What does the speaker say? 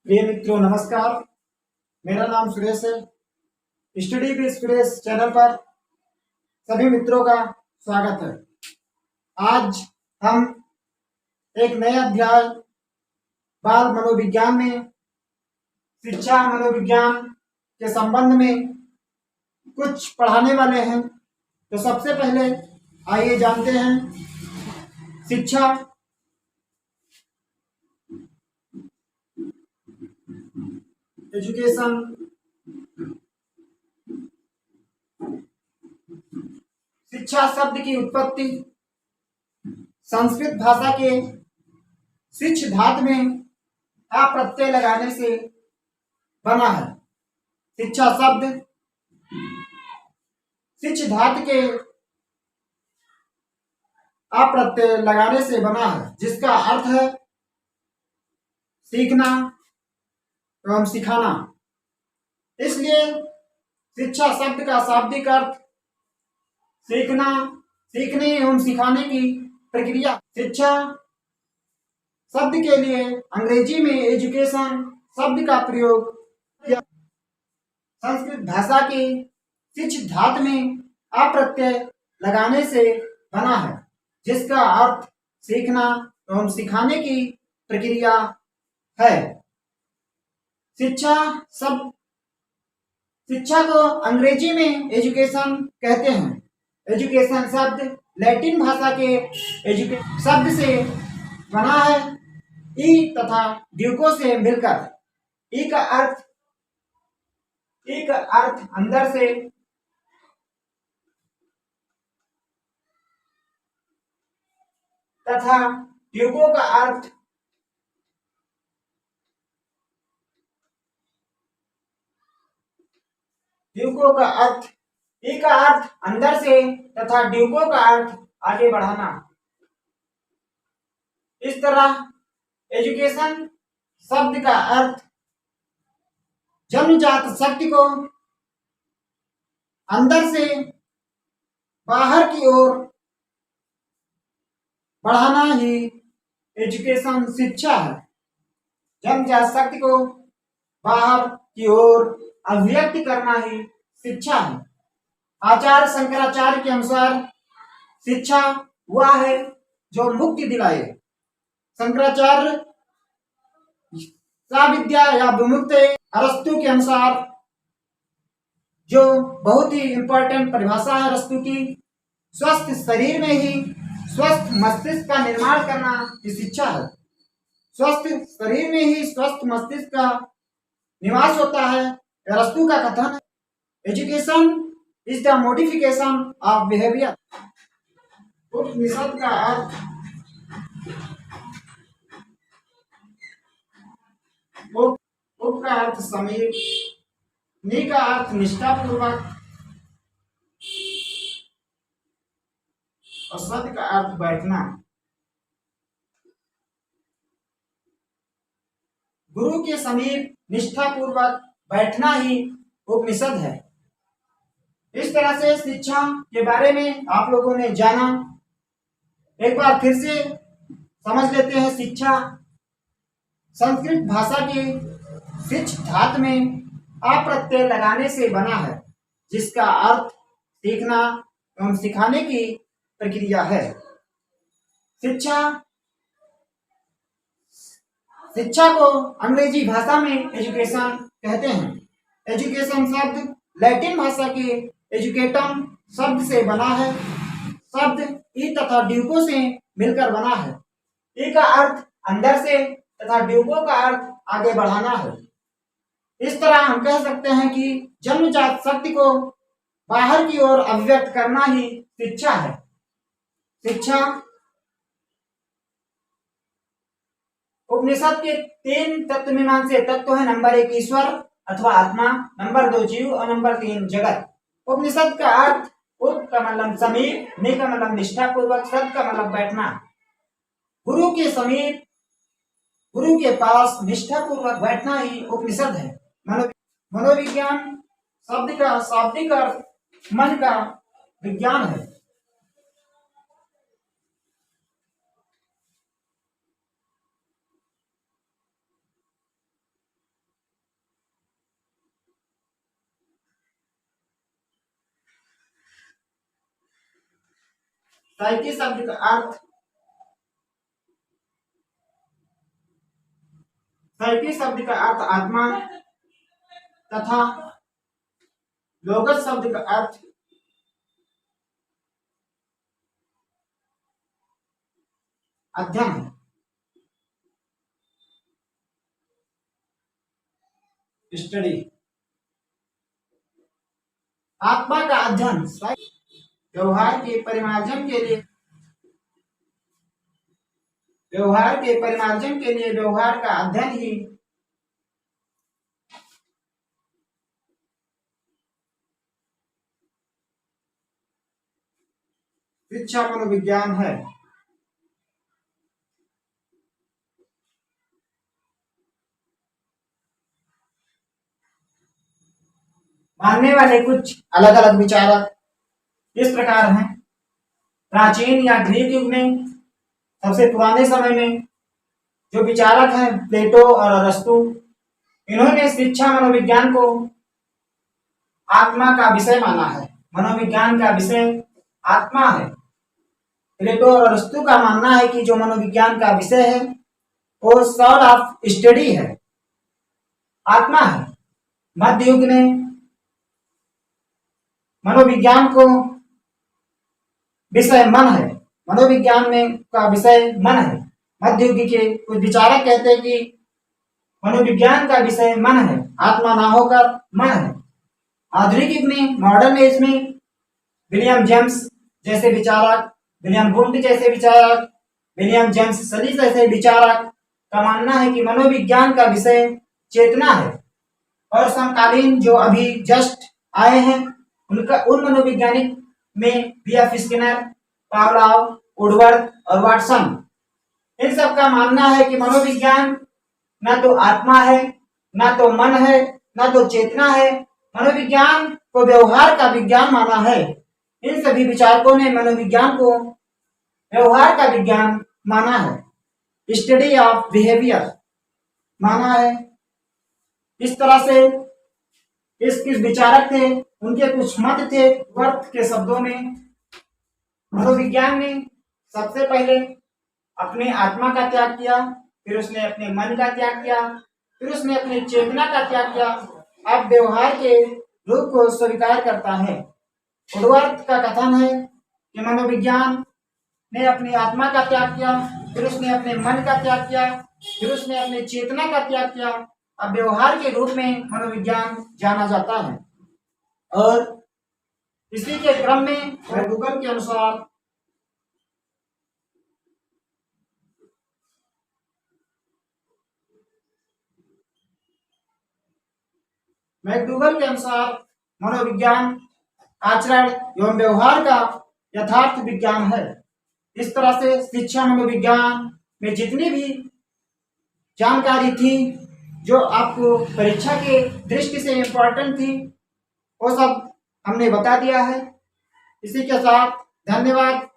प्रिय मित्रों नमस्कार। मेरा नाम सुरेश है। स्टडी विद सुरेश चैनल पर सभी मित्रों का स्वागत है। आज हम एक नए अध्याय बाल मनोविज्ञान में शिक्षा मनोविज्ञान के संबंध में कुछ पढ़ाने वाले हैं। तो सबसे पहले आइए जानते हैं शिक्षा एजुकेशन शिक्षा शब्द की उत्पत्ति संस्कृत भाषा के शिक्ष धातु में आ प्रत्यय लगाने से बना है। शिक्षा शब्द शिक्ष धातु के आ प्रत्यय लगाने से बना है, जिसका अर्थ है सीखना एवं सिखाना। इसलिए शिक्षा शब्द का शाब्दिक अर्थ सीखना, सीखने एवं सिखाने की प्रक्रिया। शिक्षा शब्द के लिए अंग्रेजी में एजुकेशन शब्द का प्रयोग किया। संस्कृत भाषा के शिक्ष धातु में आ प्रत्यय लगाने से बना है, जिसका अर्थ सीखना एवं सिखाने की प्रक्रिया है। शिक्षा को अंग्रेजी में एजुकेशन कहते हैं। एजुकेशन शब्द लैटिन भाषा के एजुकेशन शब्द से बना है। ई तथा ड्यूको से मिलकर ई का अर्थ अंदर से तथा ड्यूको का अर्थ ई का अर्थ अंदर से तथा ड्यूको का अर्थ आगे बढ़ाना। इस तरह एजुकेशन शब्द का अर्थ जन्मजात शक्ति को अंदर से बाहर की ओर बढ़ाना ही एजुकेशन शिक्षा है। जन्मजात शक्ति को बाहर की ओर अभिव्यक्त करना ही शिक्षा है। आचार्य शंकराचार्य के अनुसार शिक्षा वह है जो मुक्ति दिलाए। शंकराचार्य सा विद्या या विमुक्ति। अरस्तु के अनुसार, जो बहुत ही इंपॉर्टेंट परिभाषा है अरस्तु की, स्वस्थ शरीर में ही स्वस्थ मस्तिष्क का निर्माण करना ही शिक्षा है। स्वस्थ शरीर में ही स्वस्थ मस्तिष्क का निवास होता है, अरस्तु का कथन है। Education is the modification of behaviour. Upanishad का अर्थ उप का अर्थ समीप, नि का अर्थ निष्ठापूर्वक और सद का अर्थ बैठना। गुरु के समीप निष्ठापूर्वक बैठना ही उपनिषद है। इस तरह से शिक्षा के बारे में आप लोगों ने जाना। एक बार फिर से समझ लेते हैं। शिक्षा संस्कृत भाषा के शिक्ष धातु में आ प्रत्यय लगाने से बना है, जिसका अर्थ सीखना एवं सिखाने की प्रक्रिया है। शिक्षा को अंग्रेजी भाषा में एजुकेशन कहते हैं। एजुकेशन शब्द लैटिन भाषा के एजुकेटम शब्द से बना है। शब्द ई तथा ड्यूको से मिलकर बना है। ई का अर्थ अंदर से तथा ड्यूको का अर्थ आगे बढ़ाना है। इस तरह हम कह सकते हैं कि जन्मजात शक्ति को बाहर की ओर अभिव्यक्त करना ही शिक्षा है। शिक्षा उपनिषद के 3 तत्व मीमांसे तत्व है। नंबर 1 ईश्वर अथवा आत्मा, नंबर 2 जीव और नंबर 3 जगत। उपनिषद का अर्थ उप का मतलब समीप, नि का मतलब निष्ठापूर्वक, सद का मतलब बैठना। गुरु के समीप, गुरु के पास निष्ठापूर्वक बैठना ही उपनिषद है। मनोविज्ञान शब्द का शाब्दिक अर्थ मन का विज्ञान है। साइकी शब्द का अर्थ साइकी शब्द का अर्थ आत्मा तथा लोगस शब्द का अर्थ अध्ययन है। स्टडी आत्मा का अध्ययन व्यवहार के परिमार्जन के लिए व्यवहार का अध्ययन ही शिक्षा मनोविज्ञान है। मानने वाले कुछ अलग अलग विचारक इस प्रकार हैं। प्राचीन या ग्रीक युग में सबसे पुराने समय में जो विचारक हैं प्लेटो और अरस्तु, इन्होंने शिक्षा मनोविज्ञान को आत्मा का विषय माना है। मनोविज्ञान का विषय आत्मा है। प्लेटो और अरस्तु का मानना है कि जो मनोविज्ञान का विषय है वो सॉल ऑफ स्टडी है, आत्मा है। मध्य युग ने मनोविज्ञान को विषय मन है, मनोविज्ञान में का विषय मन है। मध्य युग के कुछ विचारक कहते हैं कि मनोविज्ञान का विषय मन है, आत्मा ना होकर मन है। आधुनिक युग में, मॉडर्न एज में विलियम जेम्स जैसे विचारक, विलियम वुंड जैसे विचारक, विलियम जेम्स सली जैसे विचारक का मानना है कि मनोविज्ञान का विषय चेतना है। और समकालीन जो अभी जस्ट आए हैं उन मनोवैज्ञानिक में B.F. स्किनर, पावलोव, वुडवर्थ और वाटसन, इन सब का मानना है कि मनोविज्ञान ना तो आत्मा है, ना तो मन है, ना तो चेतना है। मनोविज्ञान को व्यवहार का विज्ञान माना है। इन सभी विचारकों ने मनोविज्ञान को व्यवहार का विज्ञान माना है, स्टडी ऑफ बिहेवियर माना है। इस तरह से किस विचारक थे, उनके कुछ मत थे। वर्थ के शब्दों में मनोविज्ञान ने सबसे पहले अपने आत्मा का त्याग किया, फिर उसने अपने मन का त्याग किया, फिर उसने अपनी चेतना का त्याग किया, अब व्यवहार के रूप को स्वीकार करता है। वुडवर्थ का कथन है कि मनोविज्ञान ने अपनी आत्मा का त्याग किया, फिर उसने अपने मन का त्याग किया, फिर उसने अपनी चेतना का त्याग किया। अब व्यवहार के रूप में मनोविज्ञान जाना जाता है। और इसी के क्रम में गूगल के अनुसार मैकडूगल के अनुसार मनोविज्ञान आचरण एवं व्यवहार का यथार्थ विज्ञान है। इस तरह से शिक्षा मनोविज्ञान में जितनी भी जानकारी थी जो आपको परीक्षा के दृष्टि से इम्पोर्टेंट थी वो सब हमने बता दिया है। इसी के साथ धन्यवाद।